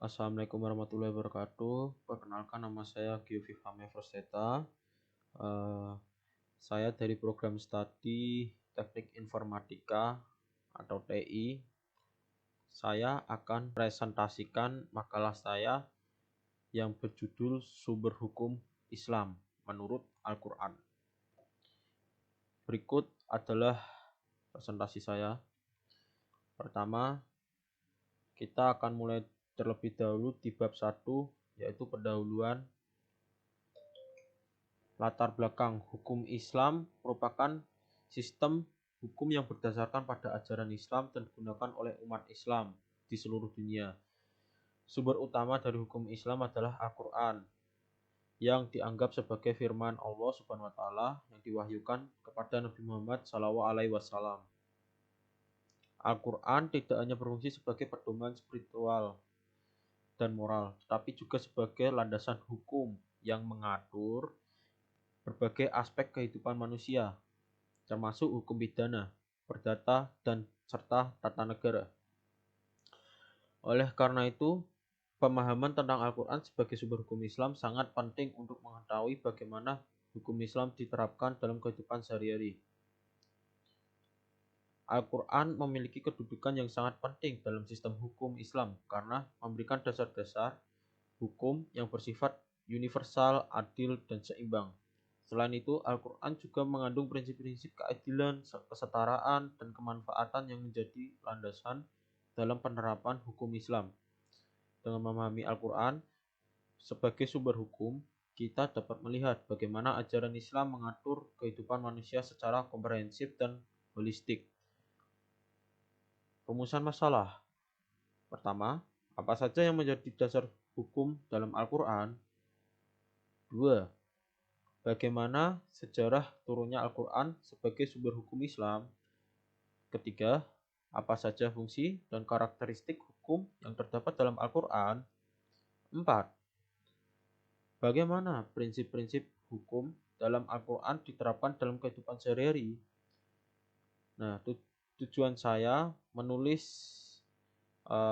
Assalamualaikum warahmatullahi wabarakatuh. Perkenalkan, nama saya Giovi Fame Frosteta. Saya dari program studi Teknik Informatika atau TI. Saya akan presentasikan makalah saya yang berjudul Sumber Hukum Islam menurut Al-Quran. Berikut adalah presentasi saya. Pertama, kita akan mulai terlebih dahulu di bab 1, yaitu pendahuluan. Latar belakang hukum Islam merupakan sistem hukum yang berdasarkan pada ajaran Islam dan digunakan oleh umat Islam di seluruh dunia. Sumber utama dari hukum Islam adalah Al-Quran, yang dianggap sebagai firman Allah Subhanahu wa Ta'ala yang diwahyukan kepada Nabi Muhammad SAW. Al-Quran tidak hanya berfungsi sebagai pedoman spiritual dan moral, tetapi juga sebagai landasan hukum yang mengatur berbagai aspek kehidupan manusia, termasuk hukum pidana, perdata, dan serta tata negara. Oleh karena itu, pemahaman tentang Al-Quran sebagai sumber hukum Islam sangat penting untuk mengetahui bagaimana hukum Islam diterapkan dalam kehidupan sehari-hari. Al-Quran memiliki kedudukan yang sangat penting dalam sistem hukum Islam karena memberikan dasar-dasar hukum yang bersifat universal, adil, dan seimbang. Selain itu, Al-Quran juga mengandung prinsip-prinsip keadilan, kesetaraan, dan kemanfaatan yang menjadi landasan dalam penerapan hukum Islam. Dengan memahami Al-Quran sebagai sumber hukum, kita dapat melihat bagaimana ajaran Islam mengatur kehidupan manusia secara komprehensif dan holistik. Rumusan masalah. Pertama, apa saja yang menjadi dasar hukum dalam Al-Quran? 2. Bagaimana sejarah turunnya Al-Quran sebagai sumber hukum Islam? Ketiga, apa saja fungsi dan karakteristik hukum yang terdapat dalam Al-Quran? 4. Bagaimana prinsip-prinsip hukum dalam Al-Quran diterapkan dalam kehidupan sehari-hari? Nah, tujuan saya menulis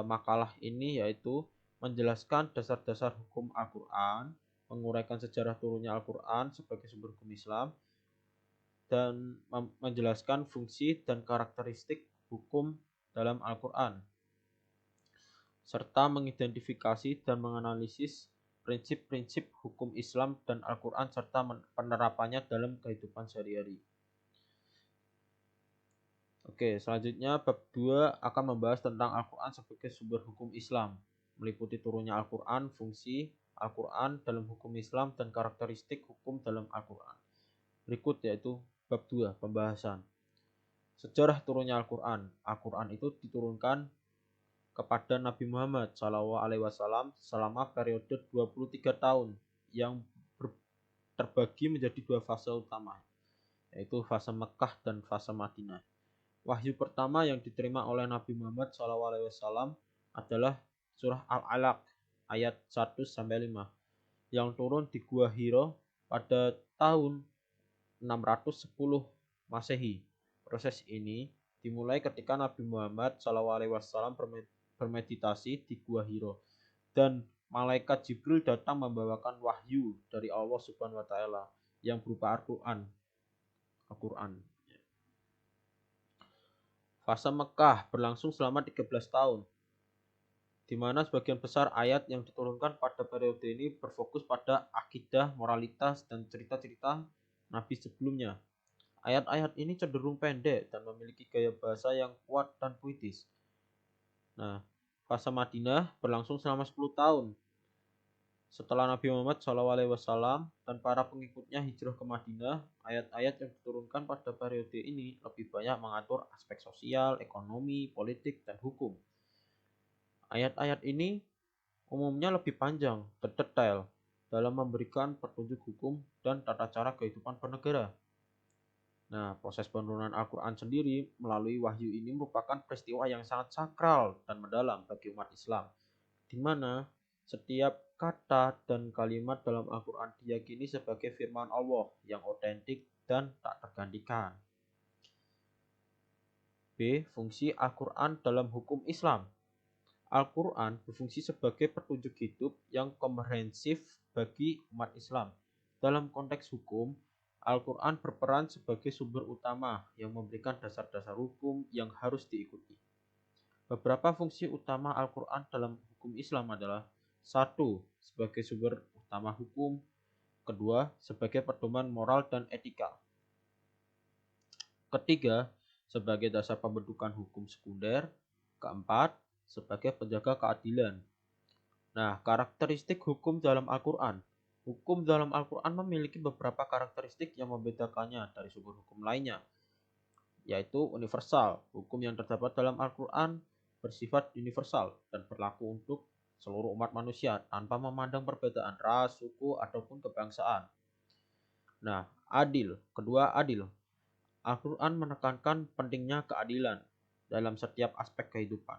makalah ini yaitu menjelaskan dasar-dasar hukum Al-Quran, menguraikan sejarah turunnya Al-Quran sebagai sumber hukum Islam, dan menjelaskan fungsi dan karakteristik hukum dalam Al-Quran, serta mengidentifikasi dan menganalisis prinsip-prinsip hukum Islam dan Al-Quran serta penerapannya dalam kehidupan sehari-hari. Oke, selanjutnya bab 2 akan membahas tentang Al-Quran sebagai sumber hukum Islam, meliputi turunnya Al-Quran, fungsi Al-Quran dalam hukum Islam, dan karakteristik hukum dalam Al-Quran. Berikut yaitu bab 2, pembahasan. Sejarah turunnya Al-Quran. Al-Quran itu diturunkan kepada Nabi Muhammad SAW selama periode 23 tahun yang terbagi menjadi 2 fase utama, yaitu fase Mekah dan fase Madinah. Wahyu pertama yang diterima oleh Nabi Muhammad SAW adalah surah Al-Alaq ayat 1-5 yang turun di Gua Hiro pada tahun 610 Masehi. Proses ini dimulai ketika Nabi Muhammad SAW bermeditasi di Gua Hiro dan malaikat Jibril datang membawakan wahyu dari Allah Subhanahu wa Ta'ala yang berupa Al-Quran. Fase Mekah berlangsung selama 13 tahun, di mana sebagian besar ayat yang diturunkan pada periode ini berfokus pada akidah, moralitas, dan cerita-cerita Nabi sebelumnya. Ayat-ayat ini cenderung pendek dan memiliki gaya bahasa yang kuat dan puitis. Nah, fase Madinah berlangsung selama 10 tahun. Setelah Nabi Muhammad SAW dan para pengikutnya hijrah ke Madinah, ayat-ayat yang diturunkan pada periode ini lebih banyak mengatur aspek sosial, ekonomi, politik, dan hukum. Ayat-ayat ini umumnya lebih panjang dan detail dalam memberikan petunjuk hukum dan tata cara kehidupan bernegara. Nah, proses penurunan Al-Quran sendiri melalui wahyu ini merupakan peristiwa yang sangat sakral dan mendalam bagi umat Islam, di mana setiap kata dan kalimat dalam Al-Quran diyakini sebagai firman Allah yang otentik dan tak tergantikan. B. Fungsi Al-Quran dalam hukum Islam. Al-Quran berfungsi sebagai petunjuk hidup yang komprehensif bagi umat Islam. Dalam konteks hukum, Al-Quran berperan sebagai sumber utama yang memberikan dasar-dasar hukum yang harus diikuti. Beberapa fungsi utama Al-Quran dalam hukum Islam adalah: satu, sebagai sumber utama hukum; kedua, sebagai pedoman moral dan etika; ketiga, sebagai dasar pembentukan hukum sekunder; keempat, sebagai penjaga keadilan. Nah, karakteristik hukum dalam Al-Quran. Hukum dalam Al-Quran memiliki beberapa karakteristik yang membedakannya dari sumber hukum lainnya, yaitu universal. Hukum yang terdapat dalam Al-Quran bersifat universal dan berlaku untuk seluruh umat manusia tanpa memandang perbedaan ras, suku, ataupun kebangsaan. Nah, adil. Kedua, adil. Al-Quran menekankan pentingnya keadilan dalam setiap aspek kehidupan.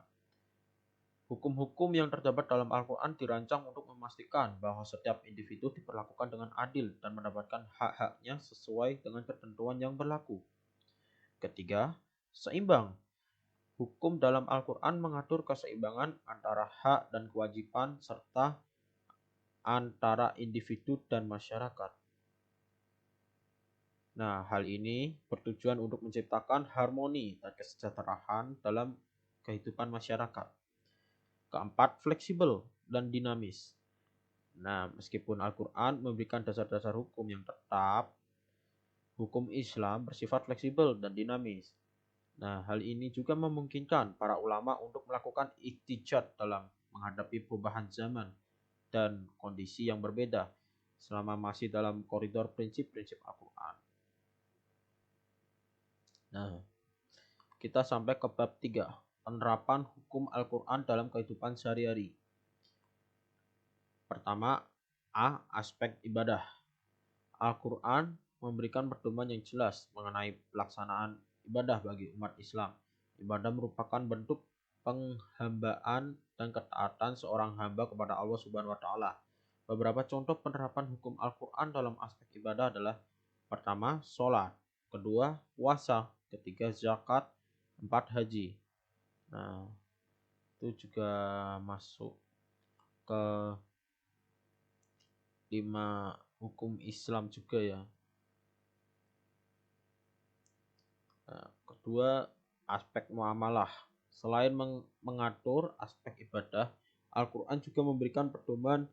Hukum-hukum yang terdapat dalam Al-Quran dirancang untuk memastikan bahwa setiap individu diperlakukan dengan adil dan mendapatkan hak-haknya sesuai dengan ketentuan yang berlaku. Ketiga, seimbang. Hukum dalam Al-Quran mengatur keseimbangan antara hak dan kewajiban serta antara individu dan masyarakat. Nah, hal ini bertujuan untuk menciptakan harmoni dan kesejahteraan dalam kehidupan masyarakat. Keempat, fleksibel dan dinamis. Nah, meskipun Al-Quran memberikan dasar-dasar hukum yang tetap, hukum Islam bersifat fleksibel dan dinamis. Nah, hal ini juga memungkinkan para ulama untuk melakukan ijtihad dalam menghadapi perubahan zaman dan kondisi yang berbeda selama masih dalam koridor prinsip-prinsip Al-Quran. Nah, kita sampai ke bab 3, penerapan hukum Al-Quran dalam kehidupan sehari-hari. Pertama, A. Aspek ibadah. Al-Quran memberikan pedoman yang jelas mengenai pelaksanaan ibadah bagi umat Islam. Ibadah merupakan bentuk penghambaan dan ketaatan seorang hamba kepada Allah Subhanahu wa taala. Beberapa contoh penerapan hukum Al-Quran dalam aspek ibadah adalah: pertama, sholat; kedua, puasa; ketiga, zakat; empat, haji. Nah, itu juga masuk ke 5 hukum Islam juga ya. Nah, kedua, aspek muamalah. Selain mengatur aspek ibadah, Al-Quran juga memberikan pedoman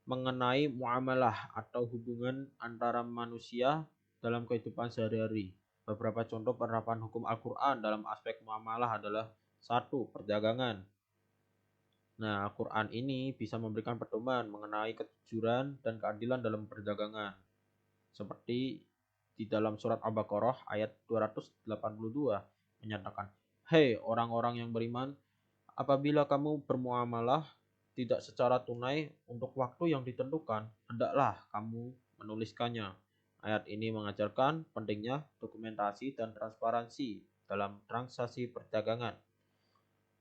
mengenai muamalah atau hubungan antara manusia dalam kehidupan sehari-hari. Beberapa contoh penerapan hukum Al-Quran dalam aspek muamalah adalah: satu, perdagangan. Nah, Al-Quran ini bisa memberikan pedoman mengenai kejujuran dan keadilan dalam perdagangan. Seperti di dalam surat Al-Baqarah ayat 282 menyatakan, "Hei orang-orang yang beriman, apabila kamu bermuamalah tidak secara tunai untuk waktu yang ditentukan, hendaklah kamu menuliskannya." Ayat ini mengajarkan pentingnya dokumentasi dan transparansi dalam transaksi perdagangan.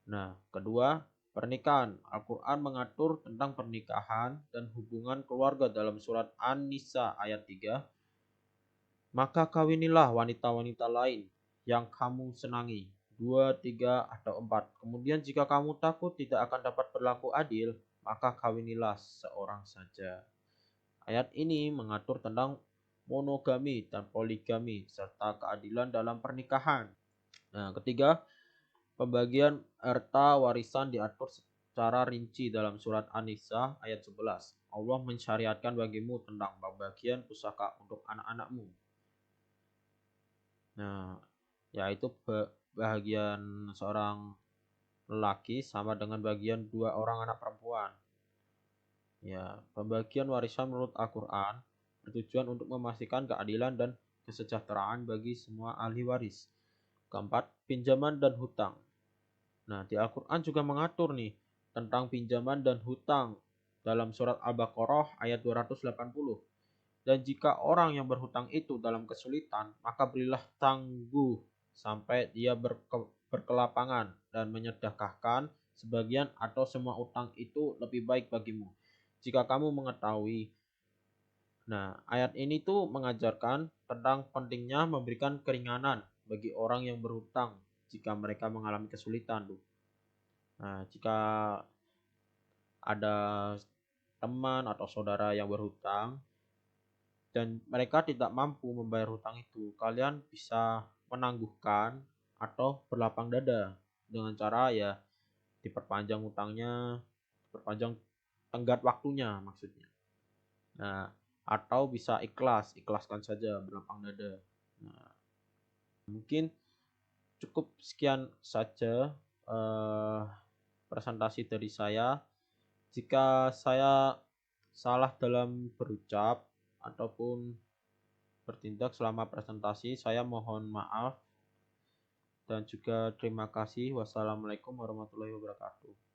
Nah, kedua, pernikahan. Al-Quran mengatur tentang pernikahan dan hubungan keluarga dalam surat An-Nisa ayat 3. Maka kawinilah wanita-wanita lain yang kamu senangi, 2, 3, atau 4. Kemudian jika kamu takut tidak akan dapat berlaku adil, maka kawinilah seorang saja. Ayat ini mengatur tentang monogami dan poligami serta keadilan dalam pernikahan. Nah, ketiga, pembagian harta warisan diatur secara rinci dalam surat An-Nisa ayat 11. Allah mensyariatkan bagimu tentang pembagian pusaka untuk anak-anakmu. Nah, yaitu bagian seorang lelaki sama dengan bagian 2 orang anak perempuan. Ya, pembagian warisan menurut Al-Quran bertujuan untuk memastikan keadilan dan kesejahteraan bagi semua ahli waris. Keempat, pinjaman dan hutang. Nah, di Al-Quran juga mengatur nih tentang pinjaman dan hutang dalam surat Al-Baqarah ayat 280. Dan jika orang yang berhutang itu dalam kesulitan, maka berilah tangguh sampai dia berkelapangan dan menyedekahkan sebagian atau semua utang itu lebih baik bagimu, jika kamu mengetahui. Nah, ayat ini tuh mengajarkan tentang pentingnya memberikan keringanan bagi orang yang berhutang jika mereka mengalami kesulitan tuh. Nah, jika ada teman atau saudara yang berhutang dan mereka tidak mampu membayar hutang itu, kalian bisa menangguhkan atau berlapang dada dengan cara ya diperpanjang hutangnya, diperpanjang tenggat waktunya maksudnya. Nah, atau bisa ikhlaskan saja berlapang dada. Nah, mungkin cukup sekian saja eh, presentasi dari saya. Jika saya salah dalam berucap ataupun bertindak selama presentasi, saya mohon maaf dan juga terima kasih. Wassalamualaikum warahmatullahi wabarakatuh.